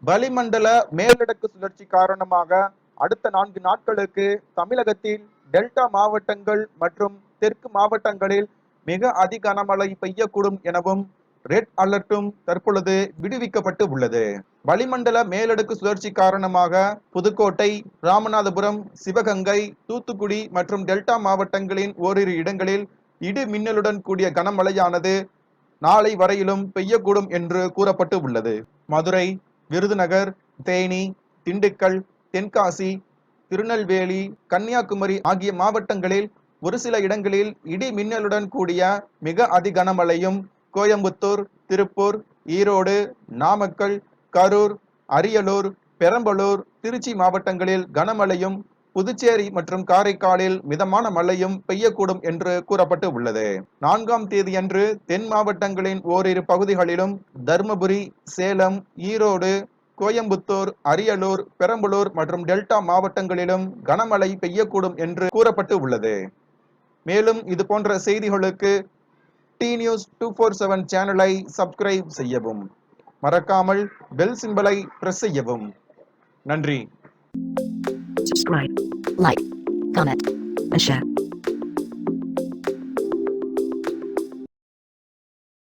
வளிமண்டல மேலடுக்கு சுழற்சி காரணமாக அடுத்த 4 நாட்களுக்கு தமிழகத்தில் டெல்டா மாவட்டங்கள் மற்றும் தெற்கு மாவட்டங்களில் மிக அதி கனமழை பெய்யக்கூடும் எனவும் ரெட் அலர்ட்டும் தற்பொழுது விடுவிக்கப்பட்டு உள்ளது. வளிமண்டல மேலடுக்கு சுழற்சி காரணமாக புதுக்கோட்டை, ராமநாதபுரம், சிவகங்கை, தூத்துக்குடி மற்றும் டெல்டா மாவட்டங்களின் ஓரிரு இடங்களில் இடி மின்னலுடன் கூடிய கனமழையானது நாளை வரையிலும் பெய்யக்கூடும் என்று கூறப்பட்டு உள்ளது. மதுரை, விருதுநகர், தேனி, திண்டுக்கல், தென்காசி, திருநெல்வேலி, கன்னியாகுமரி ஆகிய மாவட்டங்களில் ஒரு சில இடங்களில் இடி மின்னலுடன் கூடிய மிக அதி கனமழையும், கோயம்புத்தூர், திருப்பூர், ஈரோடு, நாமக்கல், கரூர், அரியலூர், பெரம்பலூர், திருச்சி மாவட்டங்களில் கனமழையும், புதுச்சேரி மற்றும் காரைக்காலில் மிதமான மழையும் பெய்யக்கூடும் என்று கூறப்பட்டு உள்ளது. 4ஆம் தேதியன்று தென் மாவட்டங்களின் ஓரிரு பகுதிகளிலும், தருமபுரி, சேலம், ஈரோடு, கோயம்புத்தூர், அரியலூர், பெரம்பலூர் மற்றும் டெல்டா மாவட்டங்களிலும் கனமழை பெய்யக்கூடும் என்று கூறப்பட்டு உள்ளது. மேலும் இது போன்ற செய்திகளுக்கு T-News 247 சேனலை சப்ஸ்கிரைப் செய்யவும். மறக்காமல் பெல் சிம்பலை பிரஸ் செய்யவும். நன்றி. Subscribe, like, comment, and share.